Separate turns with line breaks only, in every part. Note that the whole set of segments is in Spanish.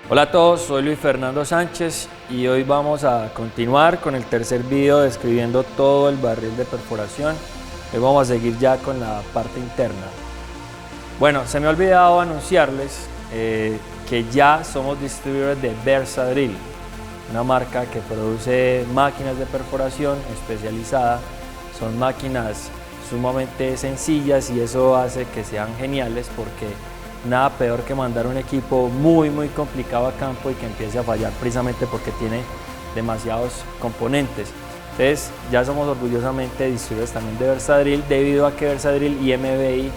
Hola a todos, soy Luis Fernando Sánchez y hoy vamos a continuar con el tercer video describiendo todo el barril de perforación. Hoy vamos a seguir ya con la parte interna. Bueno, se me ha olvidado anunciarles que ya somos distribuidores de Versadrill, una marca que produce máquinas de perforación especializada. Son máquinas sumamente sencillas y eso hace que sean geniales porque nada peor que mandar un equipo muy complicado a campo y que empiece a fallar precisamente porque tiene demasiados componentes. Entonces ya somos orgullosamente distribuidores también de Versadrill, debido a que Versadrill y MBI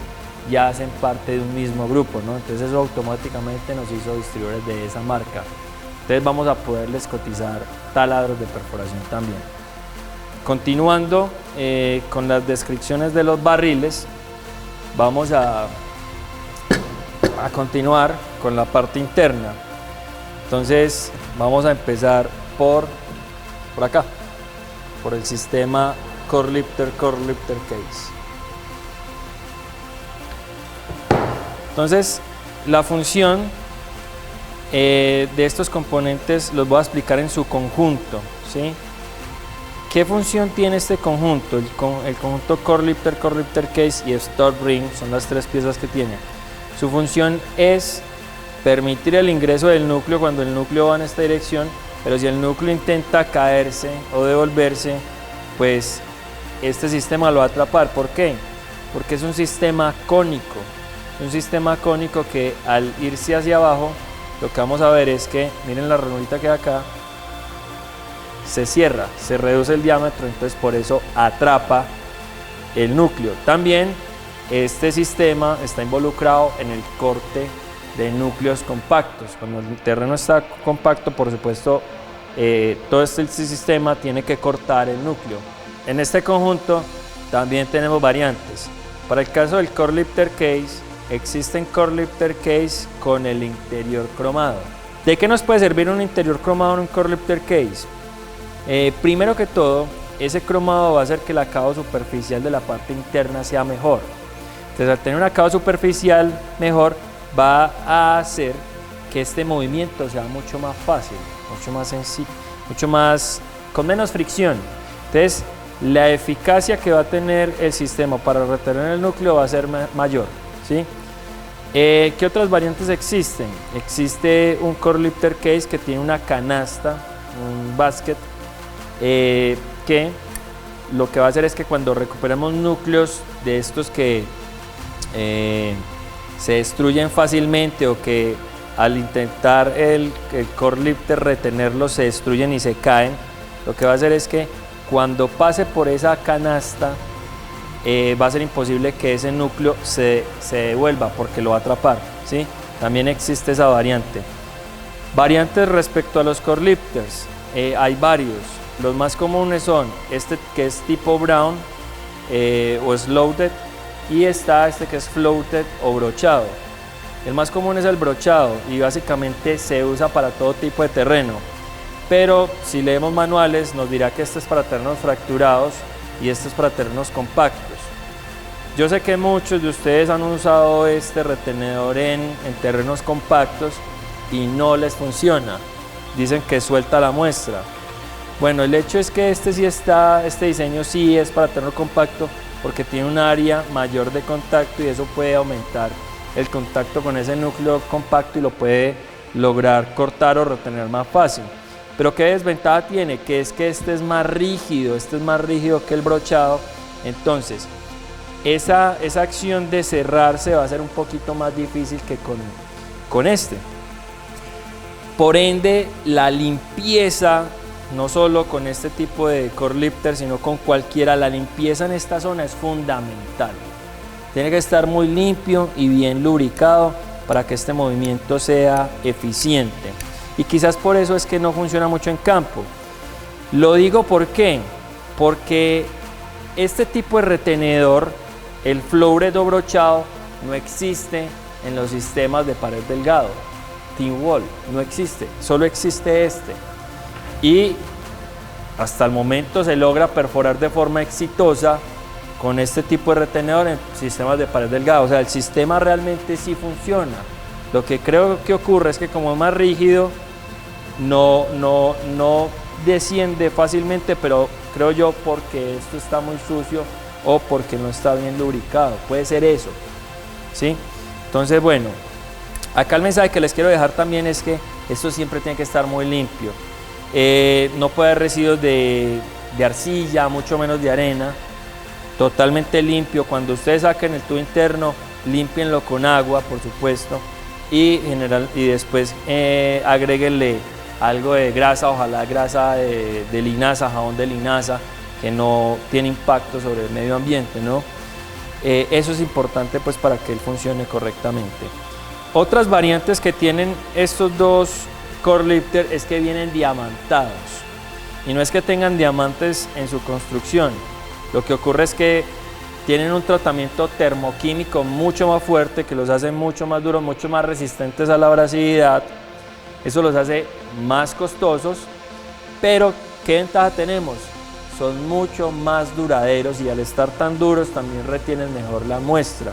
ya hacen parte de un mismo grupo, ¿no? Entonces eso automáticamente nos hizo distribuidores de esa marca. Entonces vamos a poderles cotizar taladros de perforación también. Continuando con las descripciones de los barriles, vamos a continuar con la parte interna. Entonces vamos a empezar por acá, por el sistema Core Lifter Case. Entonces la función de estos componentes los voy a explicar en su conjunto, ¿sí? ¿Qué función tiene este conjunto? El conjunto Core Lifter Case y Stop Ring son las tres piezas que tiene. Su función es permitir el ingreso del núcleo cuando el núcleo va en esta dirección, pero si el núcleo intenta caerse o devolverse, pues este sistema lo va a atrapar. ¿Por qué? Porque es un sistema cónico. Un sistema cónico que al irse hacia abajo, lo que vamos a ver es que, miren la ranurita que hay acá, se cierra, se reduce el diámetro, entonces por eso atrapa el núcleo. También este sistema está involucrado en el corte de núcleos compactos. Cuando el terreno está compacto, por supuesto, todo este sistema tiene que cortar el núcleo. En este conjunto también tenemos variantes. Para el caso del Core Lifter Case, existen Core Lifter Case con el interior cromado. ¿De qué nos puede servir un interior cromado en un Core Lifter Case? Primero que todo, ese cromado va a hacer que el acabado superficial de la parte interna sea mejor. Entonces, al tener un acabado superficial mejor, va a hacer que este movimiento sea mucho más fácil, mucho más sencillo, con menos fricción. Entonces, la eficacia que va a tener el sistema para retener el núcleo va a ser mayor, ¿sí? ¿Qué otras variantes existen? Existe un Core Lifter Case que tiene una canasta, un basket, que lo que va a hacer es que cuando recuperemos núcleos de estos que se destruyen fácilmente o que al intentar el Core Lifter retenerlos se destruyen y se caen, lo que va a hacer es que cuando pase por esa canasta va a ser imposible que ese núcleo se devuelva porque lo va a atrapar, ¿sí? También existe esa variante. Variantes respecto a los Core Lifters, hay varios. Los más comunes son este que es tipo Brown o Slotted, y está este que es Floated o brochado. El más común es el brochado y básicamente se usa para todo tipo de terreno, pero si leemos manuales nos dirá que este es para terrenos fracturados y este es para terrenos compactos. Yo sé que muchos de ustedes han usado este retenedor en terrenos compactos y no les funciona, dicen que suelta la muestra. Bueno, el hecho es que este diseño sí es para terreno compacto porque tiene un área mayor de contacto y eso puede aumentar el contacto con ese núcleo compacto y lo puede lograr cortar o retener más fácil. Pero ¿qué desventaja tiene? Que es que este es más rígido que el brochado, entonces esa acción de cerrarse va a ser un poquito más difícil que con este. Por ende, la limpieza, no solo con este tipo de Core Lifter, sino con cualquiera, la limpieza en esta zona es fundamental. Tiene que estar muy limpio y bien lubricado para que este movimiento sea eficiente. Y quizás por eso es que no funciona mucho en campo. Lo digo ¿por qué? Porque este tipo de retenedor, el Floated o brochado, no existe en los sistemas de pared delgado. Thin Wall no existe, solo existe este. Y hasta el momento se logra perforar de forma exitosa con este tipo de retenedor en sistemas de pared delgada. O sea, el sistema realmente sí funciona. Lo que creo que ocurre es que como es más rígido, no desciende fácilmente, pero creo yo porque esto está muy sucio o porque no está bien lubricado. Puede ser eso, ¿sí? Entonces, bueno, acá el mensaje que les quiero dejar también es que esto siempre tiene que estar muy limpio. No puede haber residuos de arcilla, mucho menos de arena. Totalmente limpio. Cuando ustedes saquen el tubo interno, límpienlo con agua, por supuesto, y después agréguenle algo de grasa, ojalá grasa de linaza, jabón de linaza, que no tiene impacto sobre el medio ambiente, ¿no? Eso es importante pues para que él funcione correctamente. Otras variantes que tienen estos dos core lifter es que vienen diamantados, y no es que tengan diamantes en su construcción. Lo que ocurre es que tienen un tratamiento termoquímico mucho más fuerte que los hace mucho más duros, mucho más resistentes a la abrasividad. Eso los hace más costosos, pero ¿qué ventaja tenemos? Son mucho más duraderos y al estar tan duros también retienen mejor la muestra.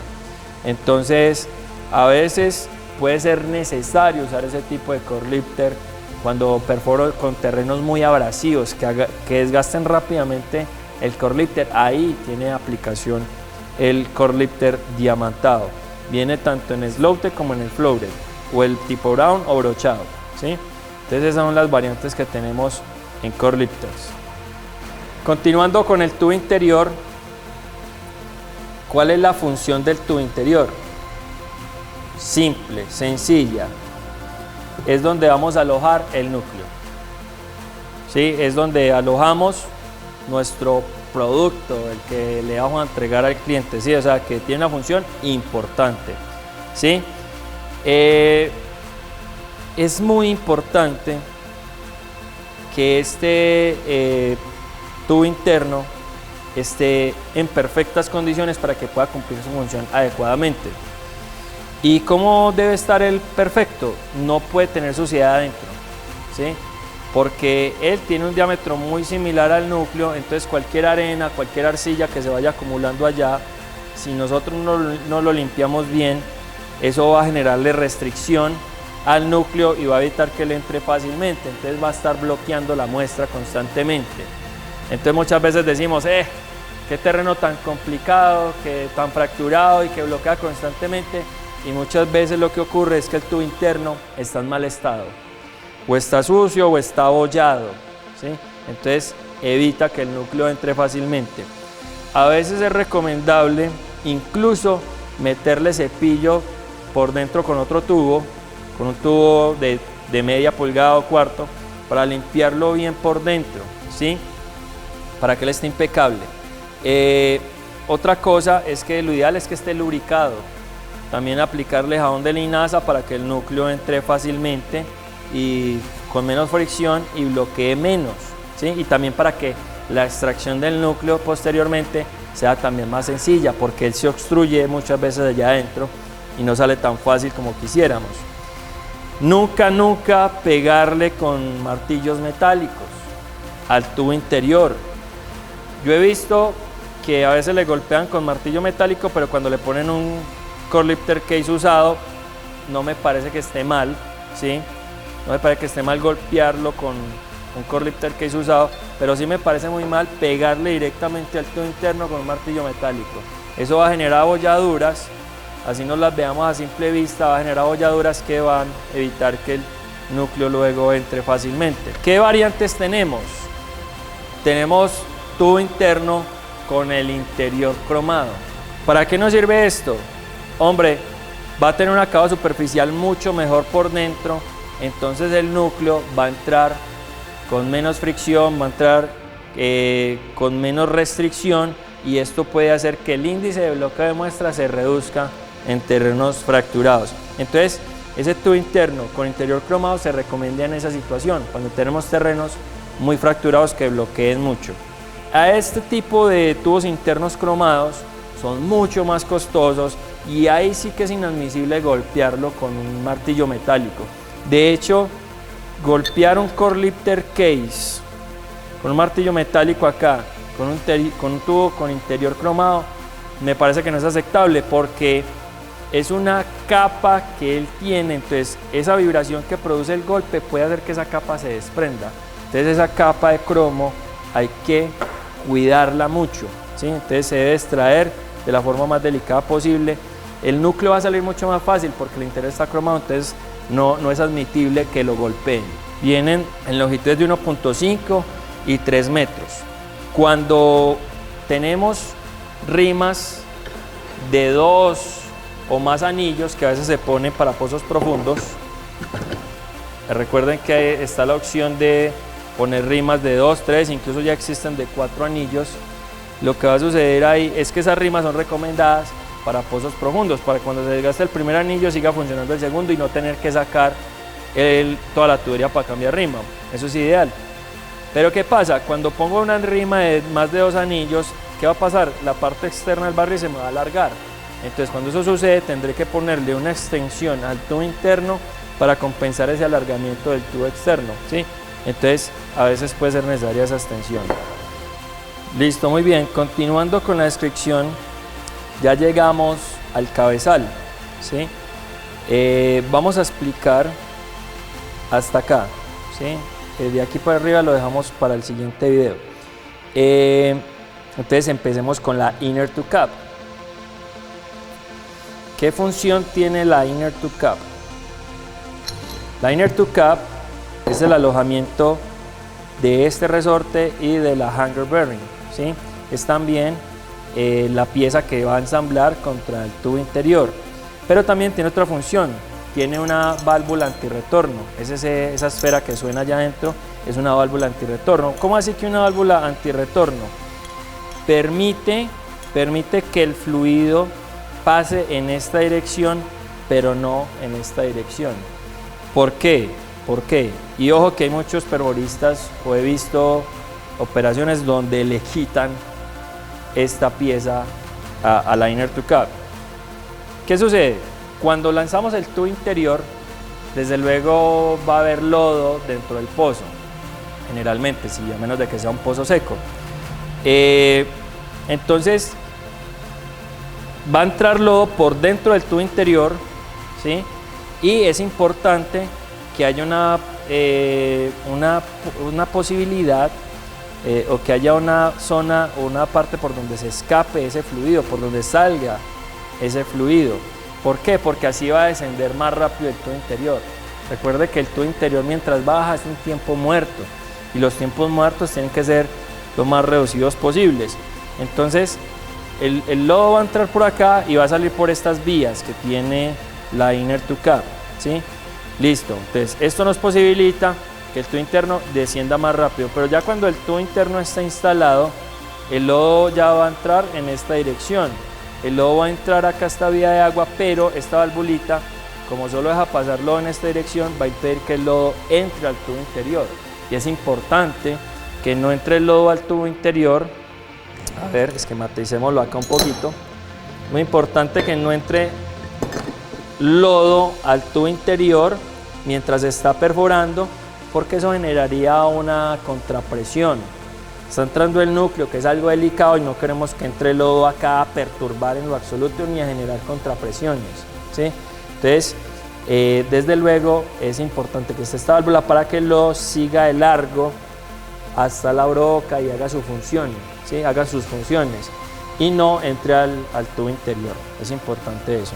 Entonces, a veces puede ser necesario usar ese tipo de core lifter cuando perforo con terrenos muy abrasivos, que desgasten rápidamente el core lifter. Ahí tiene aplicación el core lifter diamantado. Viene tanto en sloted como en el floated, o el tipo brown o brochado, ¿sí? Entonces esas son las variantes que tenemos en core lifters. Continuando con el tubo interior, ¿cuál es la función del tubo interior? Simple, sencilla. Es donde vamos a alojar el núcleo, ¿sí? Es donde alojamos nuestro producto, el que le vamos a entregar al cliente, ¿sí? O sea, que tiene una función importante, ¿sí? Es muy importante que este tubo interno esté en perfectas condiciones para que pueda cumplir su función adecuadamente. ¿Y cómo debe estar el perfecto? No puede tener suciedad adentro, ¿sí? Porque él tiene un diámetro muy similar al núcleo, entonces cualquier arena, cualquier arcilla que se vaya acumulando allá, si nosotros no lo limpiamos bien, eso va a generarle restricción al núcleo y va a evitar que le entre fácilmente, entonces va a estar bloqueando la muestra constantemente. Entonces muchas veces decimos, qué terreno tan complicado, que tan fracturado y que bloquea constantemente, y muchas veces lo que ocurre es que el tubo interno está en mal estado, o está sucio o está abollado, ¿sí? Entonces evita que el núcleo entre fácilmente. A veces es recomendable incluso meterle cepillo por dentro con otro tubo, con un tubo de media pulgada o cuarto, para limpiarlo bien por dentro, ¿sí? Para que él esté impecable. Otra cosa es que lo ideal es que esté lubricado. También aplicarle jabón de linaza para que el núcleo entre fácilmente y con menos fricción y bloquee menos, ¿sí? Y también para que la extracción del núcleo posteriormente sea también más sencilla, porque él se obstruye muchas veces allá adentro y no sale tan fácil como quisiéramos. Nunca pegarle con martillos metálicos al tubo interior. Yo he visto que a veces le golpean con martillo metálico, pero cuando le ponen un core lifter case usado, no me parece que esté mal, ¿sí? No me parece que esté mal golpearlo con un core lifter case usado, pero sí me parece muy mal pegarle directamente al tubo interno con un martillo metálico. Eso va a generar abolladuras, así no las veamos a simple vista, va a generar abolladuras que van a evitar que el núcleo luego entre fácilmente. ¿Qué variantes tenemos? Tenemos tubo interno con el interior cromado. ¿Para qué nos sirve esto? Hombre, va a tener un acabado superficial mucho mejor por dentro, entonces el núcleo va a entrar con menos fricción, va a entrar con menos restricción, y esto puede hacer que el índice de bloqueo de muestra se reduzca en terrenos fracturados. Entonces, ese tubo interno con interior cromado se recomienda en esa situación, cuando tenemos terrenos muy fracturados que bloqueen mucho. A este tipo de tubos internos cromados son mucho más costosos, y ahí sí que es inadmisible golpearlo con un martillo metálico. De hecho, golpear un core lifter case con un martillo metálico acá, con un tubo con interior cromado, me parece que no es aceptable, porque es una capa que él tiene, entonces esa vibración que produce el golpe puede hacer que esa capa se desprenda. Entonces esa capa de cromo hay que cuidarla mucho, ¿sí? Entonces se debe extraer de la forma más delicada posible. El núcleo va a salir mucho más fácil porque el interior está cromado, entonces no es admitible que lo golpeen. Vienen en longitudes de 1.5 y 3 metros. Cuando tenemos rimas de 2 o más anillos que a veces se ponen para pozos profundos, recuerden que está la opción de poner rimas de 2, 3, incluso ya existen de 4 anillos. Lo que va a suceder ahí es que esas rimas son recomendadas para pozos profundos, para cuando se desgaste el primer anillo siga funcionando el segundo y no tener que sacar toda la tubería para cambiar rima. Eso es ideal. Pero ¿qué pasa? Cuando pongo una rima de más de 2 anillos, ¿qué va a pasar? La parte externa del barril se me va a alargar. Entonces cuando eso sucede tendré que ponerle una extensión al tubo interno para compensar ese alargamiento del tubo externo, ¿sí? Entonces a veces puede ser necesaria esa extensión. Listo, muy bien. Continuando con la descripción, ya llegamos al cabezal, ¿sí? Vamos a explicar hasta acá, ¿sí? De aquí para arriba lo dejamos para el siguiente video. Entonces empecemos con la inner tube cap. ¿Qué función tiene la inner tube cap? La inner tube cap es el alojamiento de este resorte y de la hanger bearing, ¿sí? Es también la pieza que va a ensamblar contra el tubo interior, pero también tiene otra función. Tiene una válvula antirretorno, esa esfera que suena allá adentro es una válvula antirretorno. ¿Cómo así que una válvula antirretorno? Permite que el fluido pase en esta dirección, pero no en esta dirección. ¿Por qué? ¿Por qué? Y ojo que hay muchos perforistas, o he visto operaciones donde le quitan esta pieza a la inner tube cap. ¿Qué sucede? Cuando lanzamos el tubo interior, desde luego va a haber lodo dentro del pozo, generalmente, sí, a menos de que sea un pozo seco. Entonces va a entrar lodo por dentro del tubo interior, ¿sí? Y es importante que haya una posibilidad o que haya una zona o una parte por donde se escape ese fluido, por donde salga ese fluido. ¿Por qué? Porque así va a descender más rápido el tubo interior. Recuerde que el tubo interior mientras baja es un tiempo muerto y los tiempos muertos tienen que ser lo más reducidos posibles. Entonces el lodo va a entrar por acá y va a salir por estas vías que tiene la inner tube cap, ¿sí? Listo, entonces esto nos posibilita que el tubo interno descienda más rápido, pero ya cuando el tubo interno está instalado, el lodo ya va a entrar en esta dirección. El lodo va a entrar acá a esta vía de agua, pero esta valvulita, como solo deja pasar lodo en esta dirección, va a impedir que el lodo entre al tubo interior. Y es importante que no entre el lodo al tubo interior. A ver, esquematicémoslo acá un poquito. Muy importante que no entre lodo al tubo interior mientras se está perforando, porque eso generaría una contrapresión. Está entrando el núcleo, que es algo delicado, y no queremos que entre lodo acá a perturbar en lo absoluto ni a generar contrapresiones, ¿sí? Entonces, desde luego es importante que esté esta válvula para que el lodo siga de largo hasta la broca y haga sus funciones, ¿sí? Haga sus funciones y no entre al tubo interior. Es importante eso.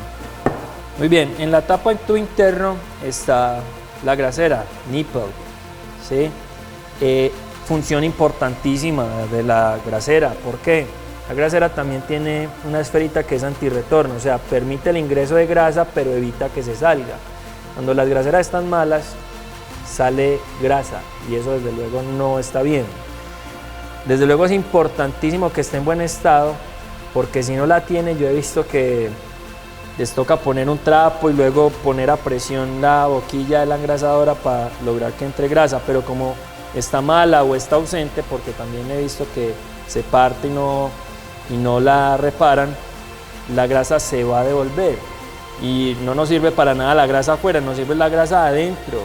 Muy bien, en la tapa del tubo interno está la grasera, nipple, ¿sí? Función importantísima de la grasera. ¿Por qué? La grasera también tiene una esferita que es antirretorno, o sea, permite el ingreso de grasa, pero evita que se salga. Cuando las graseras están malas, sale grasa y eso desde luego no está bien. Desde luego es importantísimo que esté en buen estado, porque si no la tiene, yo he visto que les toca poner un trapo y luego poner a presión la boquilla de la engrasadora para lograr que entre grasa, pero como está mala o está ausente, porque también he visto que se parte y no la reparan, la grasa se va a devolver y no nos sirve para nada la grasa afuera, nos sirve la grasa adentro,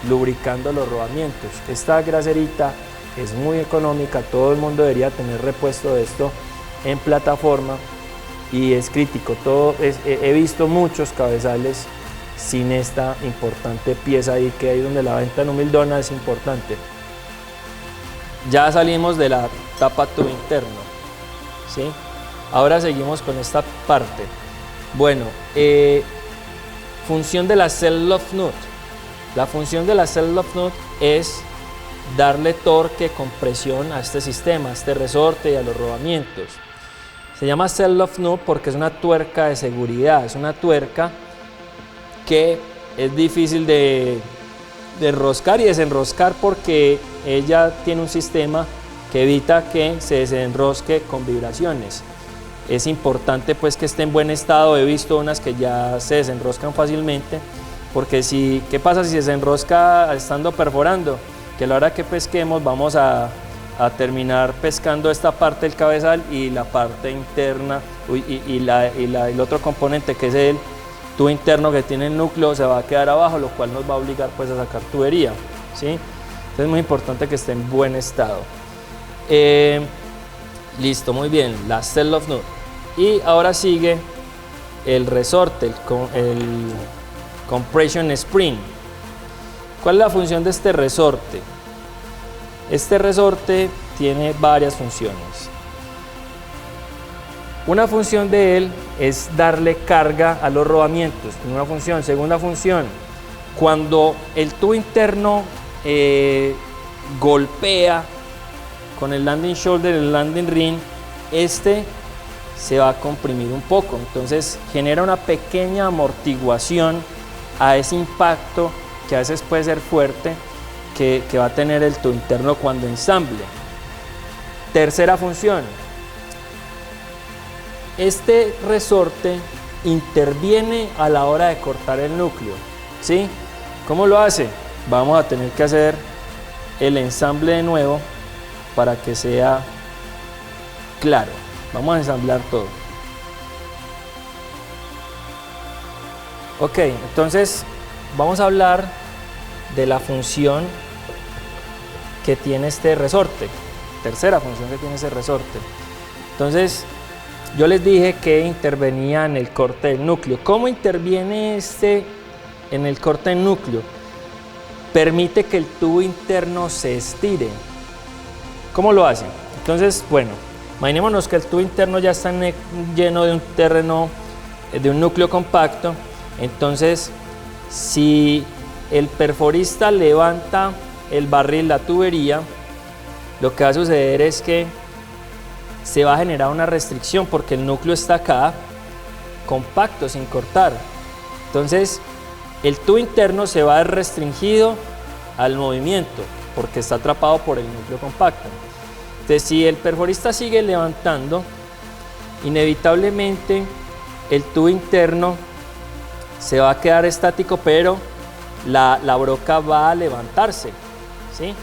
lubricando los rodamientos. Esta graserita es muy económica, todo el mundo debería tener repuesto de esto en plataforma y es crítico. He visto muchos cabezales sin esta importante pieza ahí, que ahí donde la venta en humildona es importante. Ya salimos de la tapa tubo interno, ¿sí? Ahora seguimos con esta parte. Bueno, función de la Self-Lock Nut. La función de la Self-Lock Nut es darle torque, compresión a este sistema, a este resorte y a los rodamientos. Se llama Self-Lock Nut porque es una tuerca de seguridad, es una tuerca que es difícil de enroscar y desenroscar porque ella tiene un sistema que evita que se desenrosque con vibraciones. Es importante pues que esté en buen estado. He visto unas que ya se desenroscan fácilmente, porque ¿qué pasa si se desenrosca estando perforando? Que a la hora que pesquemos vamos a terminar pescando esta parte del cabezal y la parte interna y el otro componente, que es el tubo interno que tiene el núcleo, se va a quedar abajo, lo cual nos va a obligar pues a sacar tubería, ¿sí? Entonces es muy importante que esté en buen estado. Listo, muy bien, la Self-Lock Nut. Y ahora sigue el resorte, el Compression Spring. ¿Cuál es la función de este resorte? Este resorte tiene varias funciones. Una función de él es darle carga a los rodamientos, una función. Segunda función, cuando el tubo interno golpea con el landing shoulder, el landing ring, este se va a comprimir un poco, entonces genera una pequeña amortiguación a ese impacto que a veces puede ser fuerte que va a tener el tubo interno cuando ensamble. Tercera función, este resorte interviene a la hora de cortar el núcleo, ¿sí? ¿Cómo lo hace? Vamos a tener que hacer el ensamble de nuevo para que sea claro. Vamos a ensamblar todo. Ok, entonces vamos a hablar de la función que tiene este resorte. Tercera función que tiene ese resorte. Entonces, yo les dije que intervenía en el corte del núcleo. ¿Cómo interviene este en el corte del núcleo? Permite que el tubo interno se estire. ¿Cómo lo hace? Entonces, bueno, imaginémonos que el tubo interno ya está lleno de un terreno, de un núcleo compacto. Entonces, si el perforista levanta el barril, la tubería, lo que va a suceder es que se va a generar una restricción porque el núcleo está acá, compacto, sin cortar. Entonces, el tubo interno se va a ver restringido al movimiento porque está atrapado por el núcleo compacto. Entonces, si el perforista sigue levantando, inevitablemente el tubo interno se va a quedar estático, pero la broca va a levantarse, ¿sí?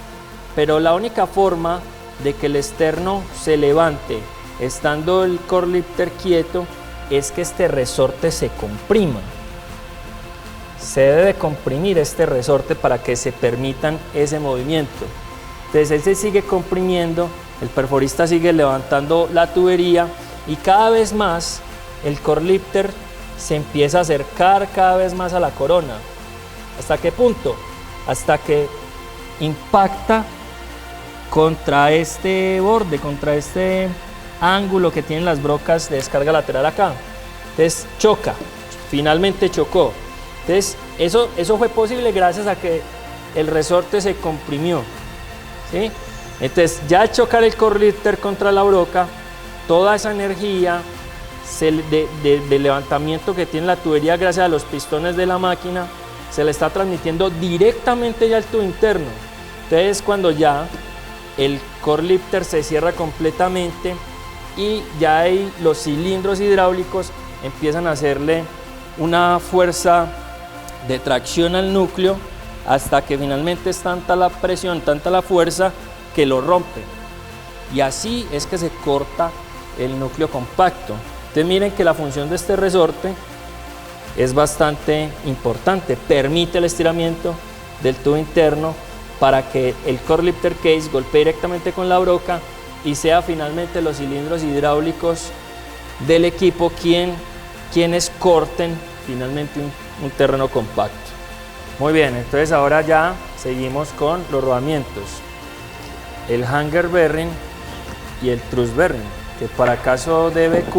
Pero la única forma de que el externo se levante estando el core lifter quieto es que este resorte se comprima. Se debe de comprimir este resorte para que se permitan ese movimiento. Entonces él se sigue comprimiendo, el perforista sigue levantando la tubería y cada vez más el core lifter se empieza a acercar cada vez más a la corona. ¿Hasta qué punto? Hasta que impacta contra este borde, contra este ángulo que tienen las brocas de descarga lateral acá. Entonces choca, finalmente chocó. Entonces eso fue posible gracias a que el resorte se comprimió, ¿sí? Entonces ya al chocar el core lifter contra la broca, toda esa energía de levantamiento que tiene la tubería gracias a los pistones de la máquina se le está transmitiendo directamente ya al tubo interno. Entonces cuando ya el core lifter se cierra completamente y ya ahí los cilindros hidráulicos empiezan a hacerle una fuerza de tracción al núcleo hasta que finalmente es tanta la presión, tanta la fuerza que lo rompe. Y así es que se corta el núcleo compacto. Entonces miren que la función de este resorte es bastante importante. Permite el estiramiento del tubo interno para que el core lifter case golpee directamente con la broca y sea finalmente los cilindros hidráulicos del equipo quienes corten finalmente un terreno compacto. Muy bien, entonces ahora ya seguimos con los rodamientos. El hanger bearing y el truss bearing, que para el caso de BQ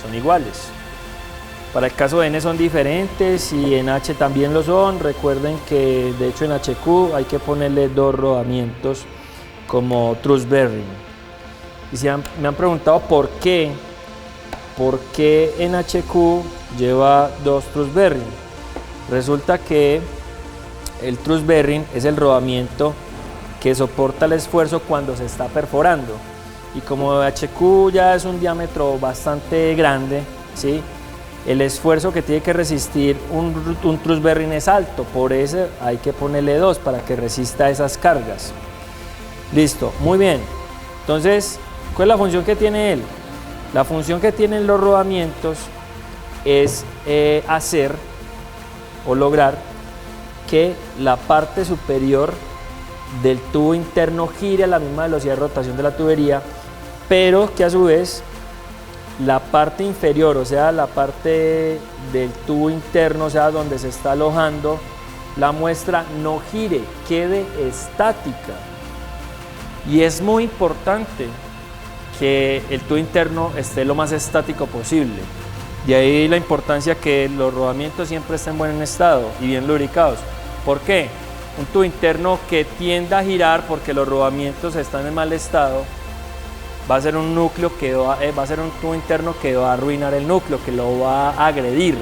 son iguales. Para el caso de N son diferentes y en H también lo son. Recuerden que de hecho en HQ hay que ponerle 2 rodamientos como truss bearing. Y me han preguntado por qué en HQ lleva 2 truss bearing. Resulta que el truss bearing es el rodamiento que soporta el esfuerzo cuando se está perforando. Y como HQ ya es un diámetro bastante grande, ¿sí?, el esfuerzo que tiene que resistir un truss bearing es alto, por eso hay que ponerle 2 para que resista esas cargas. Listo, muy bien. Entonces, ¿cuál es la función que tiene él? La función que tienen los rodamientos es hacer o lograr que la parte superior del tubo interno gire a la misma velocidad de rotación de la tubería, pero que a su vez la parte inferior, o sea, la parte del tubo interno, o sea, donde se está alojando la muestra, no gire, quede estática. Y es muy importante que el tubo interno esté lo más estático posible. De ahí la importancia que los rodamientos siempre estén en buen estado y bien lubricados. ¿Por qué? Un tubo interno que tienda a girar porque los rodamientos están en mal estado, va a ser un núcleo va a ser un tubo interno que va a arruinar el núcleo, que lo va a agredir,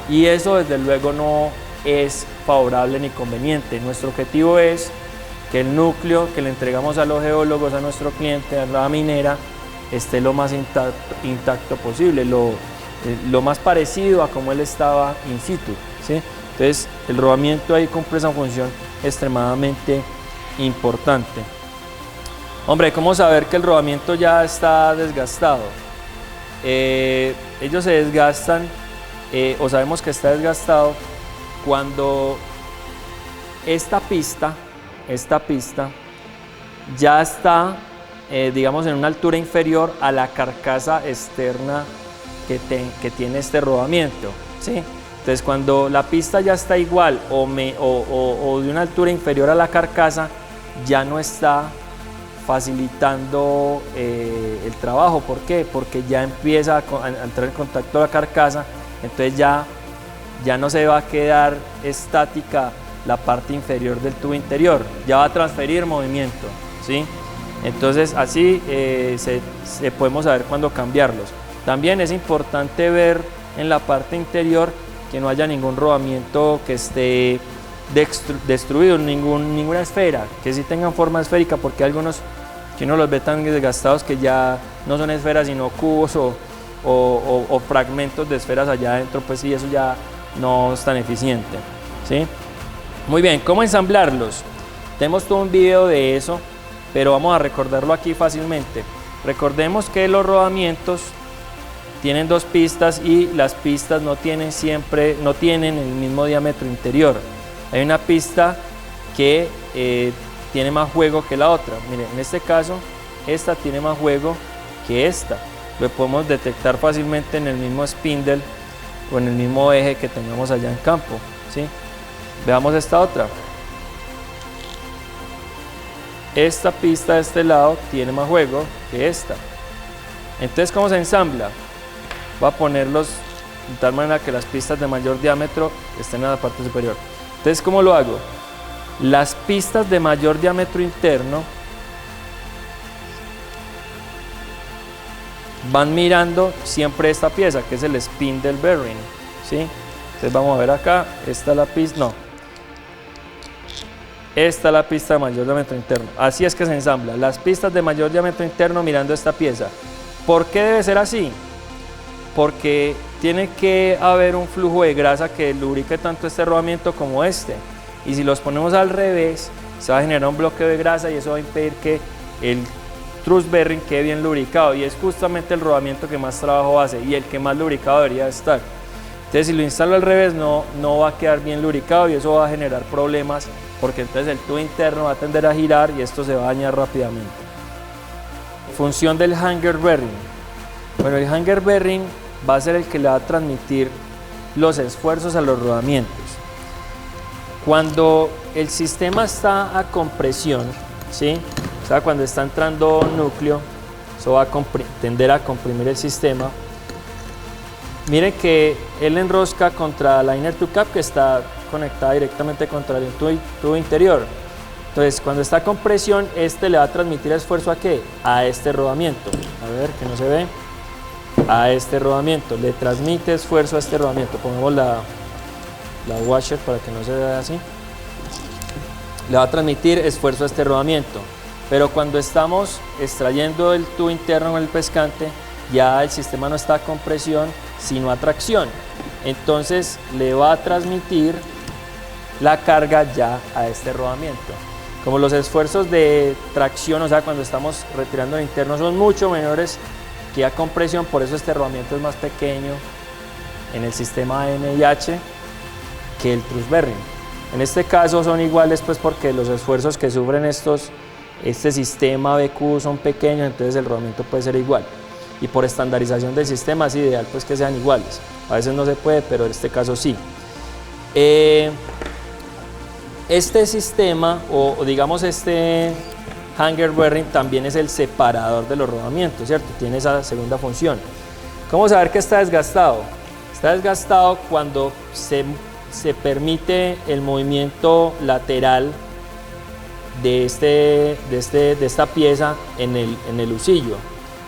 y eso desde luego no es favorable ni conveniente. Nuestro objetivo es que el núcleo que le entregamos a los geólogos, a nuestro cliente, a la minera, esté lo más intacto posible, lo más parecido a como él estaba in situ, ¿sí? Entonces el rodamiento ahí cumple esa función extremadamente importante. Hombre, ¿cómo saber que el rodamiento ya está desgastado? Ellos se desgastan o sabemos que está desgastado cuando esta pista ya está, digamos, en una altura inferior a la carcasa externa que tiene este rodamiento, ¿sí? Entonces, cuando la pista ya está igual o de una altura inferior a la carcasa, ya no está facilitando el trabajo. ¿Por qué? Porque ya empieza a entrar en contacto la carcasa, entonces ya no se va a quedar estática la parte inferior del tubo interior, ya va a transferir movimiento, ¿sí? Entonces así podemos saber cuándo cambiarlos. También es importante ver en la parte interior que no haya ningún rodamiento que esté destruido, ninguna esfera, que sí tengan forma esférica, porque hay algunos que uno los ve tan desgastados que ya no son esferas sino cubos o fragmentos de esferas allá adentro, pues sí, eso ya no es tan eficiente, ¿sí? Muy bien, ¿cómo ensamblarlos? Tenemos todo un video de eso, pero vamos a recordarlo aquí fácilmente. Recordemos que los rodamientos tienen 2 pistas y las pistas no tienen el mismo diámetro interior. Hay una pista que tiene más juego que la otra. Miren, en este caso, esta tiene más juego que esta. Lo podemos detectar fácilmente en el mismo spindle o en el mismo eje que tengamos allá en campo, ¿sí? Veamos esta otra. Esta pista de este lado tiene más juego que esta. Entonces, ¿cómo se ensambla? Voy a ponerlos de tal manera que las pistas de mayor diámetro estén en la parte superior. Entonces, ¿cómo lo hago? Las pistas de mayor diámetro interno van mirando siempre esta pieza, que es el spindle bearing, ¿sí? Entonces vamos a ver acá, esta es la pista, no, esta es la pista de mayor diámetro interno. Así es que se ensambla, las pistas de mayor diámetro interno mirando esta pieza. ¿Por qué debe ser así? Porque tiene que haber un flujo de grasa que lubrique tanto este rodamiento como este. Y si los ponemos al revés, se va a generar un bloqueo de grasa y eso va a impedir que el truss bearing quede bien lubricado. Y es justamente el rodamiento que más trabajo hace y el que más lubricado debería estar. Entonces, si lo instalo al revés, no va a quedar bien lubricado y eso va a generar problemas, porque entonces el tubo interno va a tender a girar y esto se va a dañar rápidamente. Función del hanger bearing. Bueno, el hanger bearing va a ser el que le va a transmitir los esfuerzos a los rodamientos. Cuando el sistema está a compresión, ¿sí? O sea, cuando está entrando núcleo, eso va a tender a comprimir el sistema. Miren que él enrosca contra la inner tube cap, que está conectada directamente contra el tubo interior. Entonces, cuando está con presión, este le va a transmitir esfuerzo ¿a qué? A este rodamiento. A ver, que no se ve. A este rodamiento. Le transmite esfuerzo a este rodamiento. Ponemos la washer para que no se vea así. Le va a transmitir esfuerzo a este rodamiento. Pero cuando estamos extrayendo el tubo interno con el pescante, ya el sistema no está con presión, sino a tracción. Entonces le va a transmitir la carga ya a este rodamiento. Como los esfuerzos de tracción, o sea, cuando estamos retirando el interno, son mucho menores que a compresión, por eso este rodamiento es más pequeño en el sistema NIH que el truss bearing. En este caso son iguales, pues, porque los esfuerzos que sufren este sistema BQ son pequeños, entonces el rodamiento puede ser igual. Y por estandarización del sistema es ideal, pues, que sean iguales. A veces no se puede, pero en este caso sí. Este sistema, o digamos este hanger bearing, también es el separador de los rodamientos, ¿cierto? Tiene esa segunda función. ¿Cómo saber que está desgastado? Está desgastado cuando se permite el movimiento lateral de esta pieza en el husillo,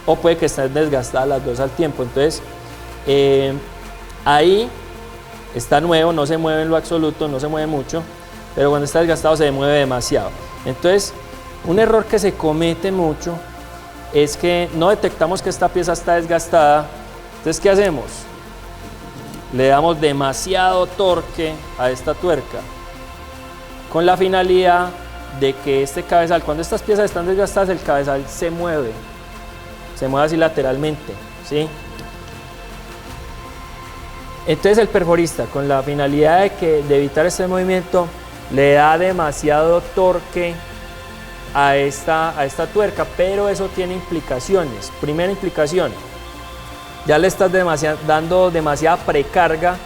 o puede que estén desgastadas las dos al tiempo. Entonces ahí está nuevo, no se mueve en lo absoluto, no se mueve mucho, pero cuando está desgastado se mueve demasiado. Entonces, un error que se comete mucho es que no detectamos que esta pieza está desgastada. Entonces, ¿qué hacemos? Le damos demasiado torque a esta tuerca con la finalidad de que este cabezal, cuando estas piezas están desgastadas, el cabezal se mueve así lateralmente, ¿sí? Entonces el perforista, con la finalidad de evitar este movimiento, le da demasiado torque a esta tuerca, pero eso tiene implicaciones. Primera implicación, ya le estás dando demasiada precarga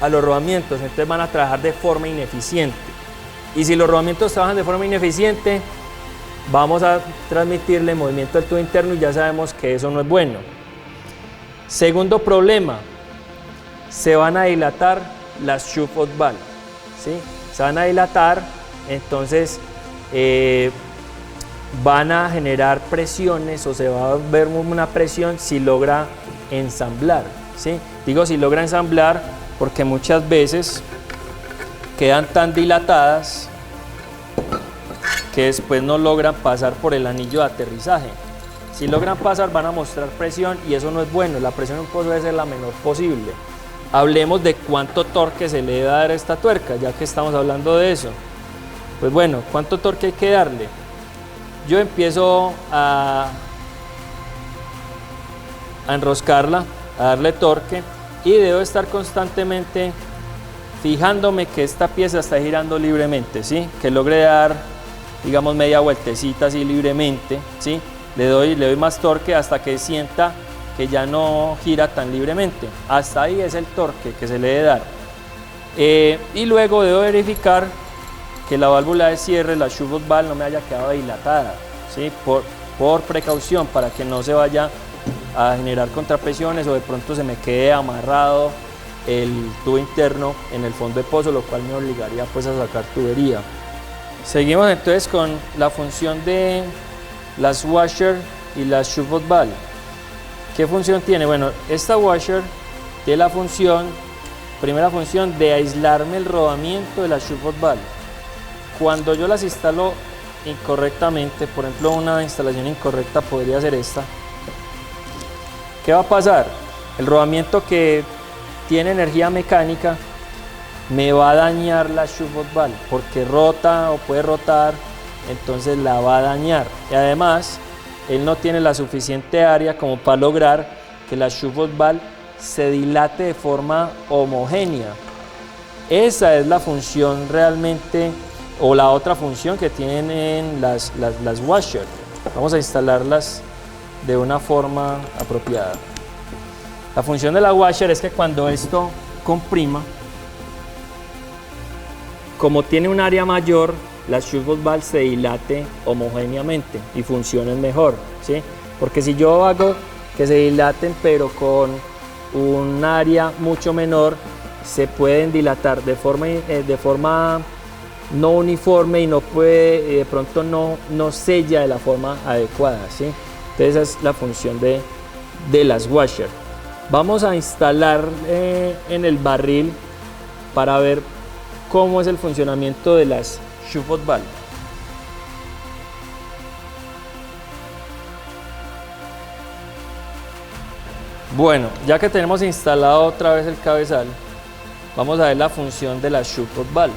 a los rodamientos, entonces van a trabajar de forma ineficiente. Y si los rodamientos trabajan de forma ineficiente, vamos a transmitirle movimiento del tubo interno y ya sabemos que eso no es bueno. Segundo problema, se van a dilatar las Shuffle valve, ¿sí? Se van a dilatar, entonces van a generar presiones, o se va a ver una presión si logra ensamblar, ¿sí? Digo si logra ensamblar porque muchas veces quedan tan dilatadas que después no logran pasar por el anillo de aterrizaje. Si logran pasar, van a mostrar presión y eso no es bueno. La presión en un pozo debe ser la menor posible. Hablemos de cuánto torque se le debe dar a esta tuerca, ya que estamos hablando de eso. Pues bueno, ¿cuánto torque hay que darle? Yo empiezo a enroscarla, a darle torque, y debo estar constantemente fijándome que esta pieza está girando libremente, ¿sí? Que logre dar, digamos, media vueltecita así libremente, ¿sí? Le doy más torque hasta que sienta que ya no gira tan libremente. Hasta ahí es el torque que se le debe dar. Y luego debo verificar que la válvula de cierre, la Shuffle valve, no me haya quedado dilatada, ¿sí? Por precaución, para que no se vaya a generar contrapresiones o de pronto se me quede amarrado el tubo interno en el fondo de pozo, lo cual me obligaría pues a sacar tubería. Seguimos entonces con la función de las washer y las Shuffle valve. ¿Qué función tiene? Bueno, esta washer tiene la primera función de aislarme el rodamiento de la Shuffle valve. Cuando yo las instalo incorrectamente, por ejemplo una instalación incorrecta podría ser esta, ¿qué va a pasar? El rodamiento que tiene energía mecánica me va a dañar la Shuffle valve porque rota o puede rotar, entonces la va a dañar. Y además él no tiene la suficiente área como para lograr que la Shuffle valve se dilate de forma homogénea. Esa es la función realmente, o la otra función que tienen las washer. Vamos a instalarlas de una forma apropiada. La función de la washer es que cuando esto comprima, como tiene un área mayor, la shootbox valve se dilate homogéneamente y funcionen mejor, ¿sí? Porque si yo hago que se dilaten pero con un área mucho menor, se pueden dilatar de forma no uniforme y no puede, de pronto no sella de la forma adecuada, ¿sí? Entonces esa es la función de las washer. Vamos a instalar en el barril para ver cómo es el funcionamiento de las shootbox valve. Bueno, ya que tenemos instalado otra vez el cabezal, vamos a ver la función de las shootbox valve.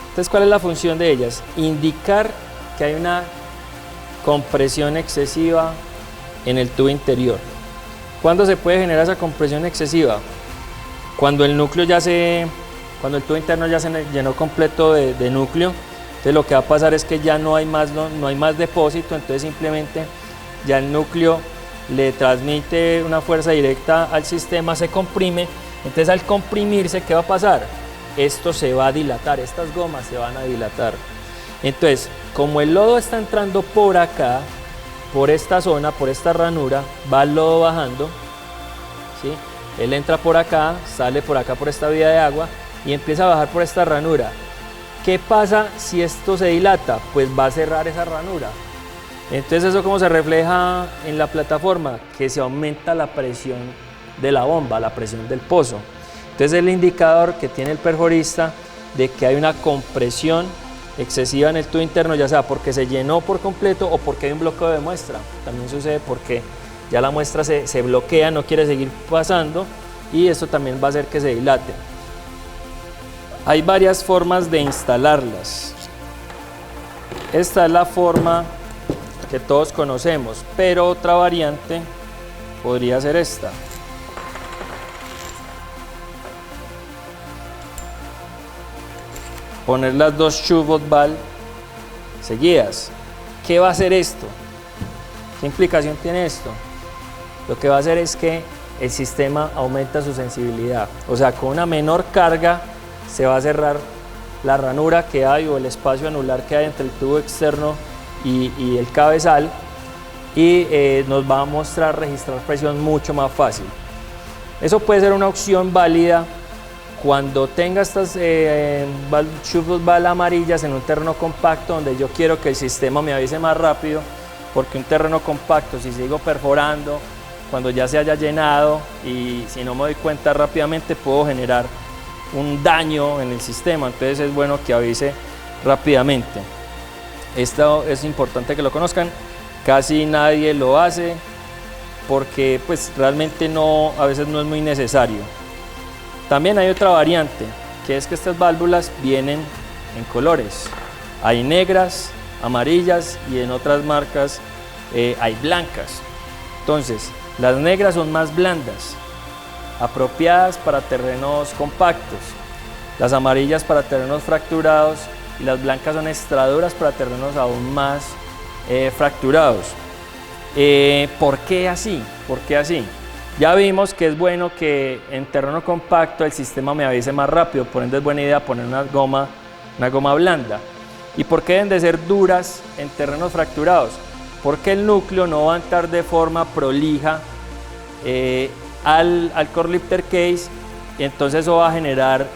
Entonces, ¿cuál es la función de ellas? Indicar que hay una compresión excesiva en el tubo interior. ¿Cuándo se puede generar esa compresión excesiva? Cuando el núcleo cuando el tubo interno ya se llenó completo de núcleo. Entonces lo que va a pasar es que ya no hay más depósito, entonces simplemente ya el núcleo le transmite una fuerza directa al sistema, se comprime. Entonces al comprimirse, ¿qué va a pasar? Esto se va a dilatar, estas gomas se van a dilatar. Entonces, como el lodo está entrando por acá, por esta zona, por esta ranura, va el lodo bajando, ¿sí? Él entra por acá, sale por acá por esta vía de agua y empieza a bajar por esta ranura. ¿Qué pasa si esto se dilata? Pues va a cerrar esa ranura. Entonces, ¿eso cómo se refleja en la plataforma? Que se aumenta la presión de la bomba, la presión del pozo. Entonces, es el indicador que tiene el perforista de que hay una compresión excesiva en el tubo interno, ya sea porque se llenó por completo o porque hay un bloqueo de muestra. También sucede porque ya la muestra se bloquea, no quiere seguir pasando y esto también va a hacer que se dilate. Hay varias formas de instalarlas. Esta es la forma que todos conocemos, pero otra variante podría ser esta. Poner las dos shootbox valve seguidas. ¿Qué va a hacer esto? ¿Qué implicación tiene esto? Lo que va a hacer es que el sistema aumenta su sensibilidad, o sea, con una menor carga se va a cerrar la ranura que hay o el espacio anular que hay entre el tubo externo y el cabezal y nos va a registrar presión mucho más fácil. Eso puede ser una opción válida cuando tenga estas shootbox valve amarillas en un terreno compacto donde yo quiero que el sistema me avise más rápido, porque un terreno compacto, si sigo perforando, cuando ya se haya llenado y si no me doy cuenta rápidamente puedo generar un daño en el sistema, entonces es bueno que avise rápidamente. Esto es importante que lo conozcan, casi nadie lo hace porque pues realmente a veces no es muy necesario. También hay otra variante, que es que estas válvulas vienen en colores, hay negras, amarillas y en otras marcas hay blancas. Entonces las negras son más blandas, apropiadas para terrenos compactos, las amarillas para terrenos fracturados y las blancas son extraduras para terrenos aún más fracturados. ¿Por qué así? ¿Por qué así? Ya vimos que es bueno que en terreno compacto el sistema me avise más rápido, por ende es buena idea poner una goma blanda. ¿Y por qué deben de ser duras en terrenos fracturados? Porque el núcleo no va a entrar de forma prolija al core lifter case, y entonces eso va a generar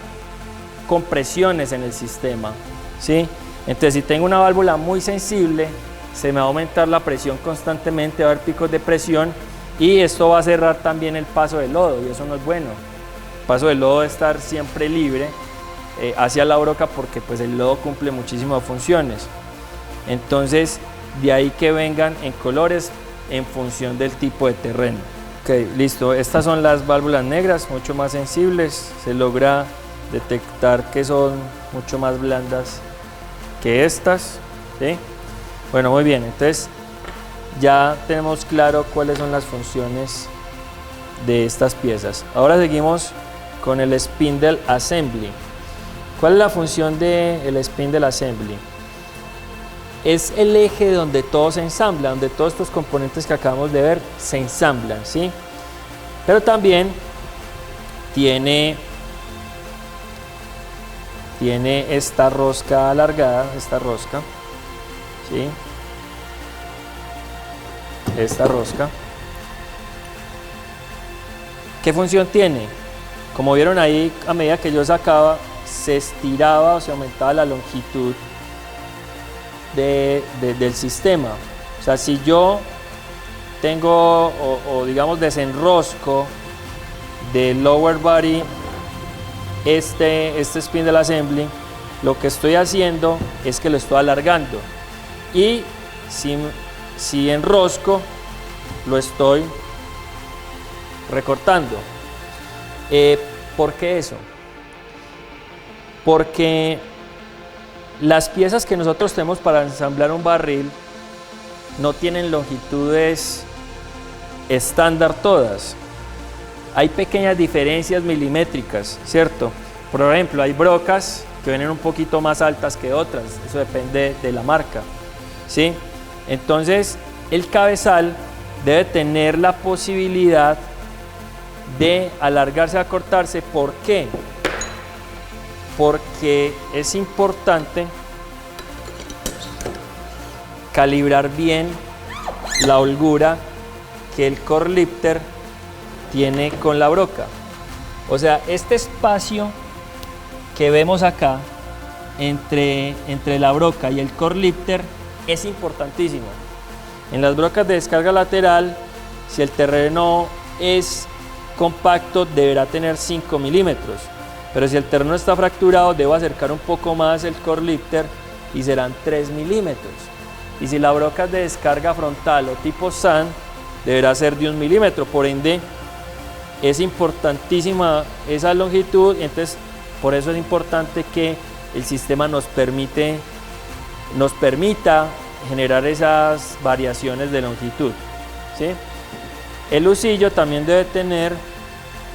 compresiones en el sistema, ¿sí? Entonces si tengo una válvula muy sensible, se me va a aumentar la presión constantemente, va a haber picos de presión y esto va a cerrar también el paso del lodo y eso no es bueno. El paso del lodo debe estar siempre libre hacia la broca porque pues el lodo cumple muchísimas funciones. Entonces de ahí que vengan en colores en función del tipo de terreno. Ok, listo, estas son las válvulas negras, mucho más sensibles, se logra detectar que son mucho más blandas que estas, ¿sí? Bueno, muy bien, entonces ya tenemos claro cuáles son las funciones de estas piezas. Ahora seguimos con el spindle assembly. ¿Cuál es la función del spindle assembly? es el eje donde todo se ensambla, donde todos estos componentes que acabamos de ver se ensamblan, ¿sí? Pero también tiene esta rosca alargada, esta rosca, ¿sí? Esta rosca. ¿Qué función tiene? Como vieron ahí, a medida que yo sacaba, se estiraba o se aumentaba la longitud del sistema. O sea, si yo tengo o digamos desenrosco del lower body este spindle assembly, lo que estoy haciendo es que lo estoy alargando, y si enrosco lo estoy recortando. ¿Por qué eso? Porque las piezas que nosotros tenemos para ensamblar un barril no tienen longitudes estándar todas. Hay pequeñas diferencias milimétricas, ¿cierto? Por ejemplo, hay brocas que vienen un poquito más altas que otras, eso depende de la marca, ¿sí? Entonces, el cabezal debe tener la posibilidad de alargarse, acortarse. ¿Por qué? Porque es importante calibrar bien la holgura que el core lifter tiene con la broca. O sea, este espacio que vemos acá entre la broca y el core lifter es importantísimo. En las brocas de descarga lateral, si el terreno es compacto, deberá tener 5 milímetros, pero si el terreno está fracturado, debo acercar un poco más el core lifter y serán 3 milímetros. Y si la broca es de descarga frontal o tipo SAN, deberá ser de 1 milímetro. Por ende, es importantísima esa longitud. Entonces, por eso es importante que el sistema nos permita generar esas variaciones de longitud, ¿sí? El husillo también debe tener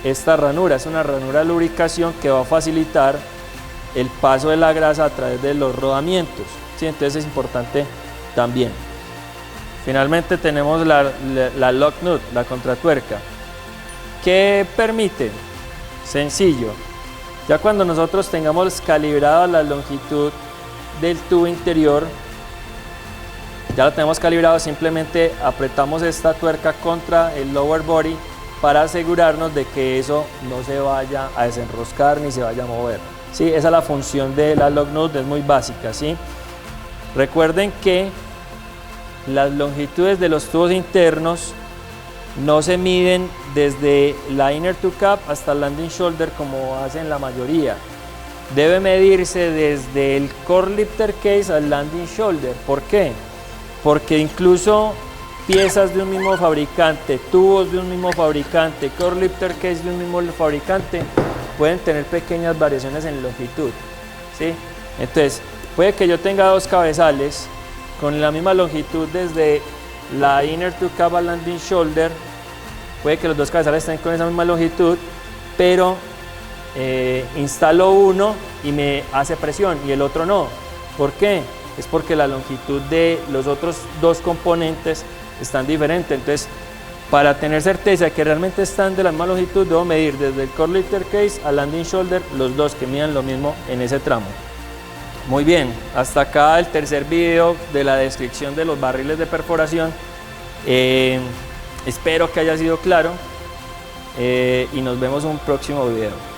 esta ranura, es una ranura de lubricación que va a facilitar el paso de la grasa a través de los rodamientos, ¿sí? Entonces es importante también. Finalmente tenemos la lock nut, la contratuerca. ¿Qué permite? Sencillo. Ya cuando nosotros tengamos calibrada la longitud del tubo interior, ya lo tenemos calibrado, simplemente apretamos esta tuerca contra el lower body para asegurarnos de que eso no se vaya a desenroscar ni se vaya a mover, ¿sí? Esa es la función de la lock nut, es muy básica, ¿sí? Recuerden que las longitudes de los tubos internos no se miden desde la inner tube cap hasta el landing shoulder como hacen la mayoría. Debe medirse desde el core lifter case al landing shoulder. ¿Por qué? Porque incluso piezas de un mismo fabricante, tubos de un mismo fabricante, core lifter case de un mismo fabricante pueden tener pequeñas variaciones en longitud, ¿sí? Entonces, puede que yo tenga dos cabezales con la misma longitud desde la inner tube cap al landing shoulder, puede que los dos cabezales estén con esa misma longitud, pero instalo uno y me hace presión y el otro no. ¿Por qué? Es porque la longitud de los otros dos componentes están diferentes. Entonces, para tener certeza de que realmente están de la misma longitud, debo medir desde el core lifter case al landing shoulder los dos que midan lo mismo en ese tramo. Muy bien, hasta acá el tercer video de la descripción de los barriles de perforación. Espero que haya sido claro y nos vemos en un próximo video.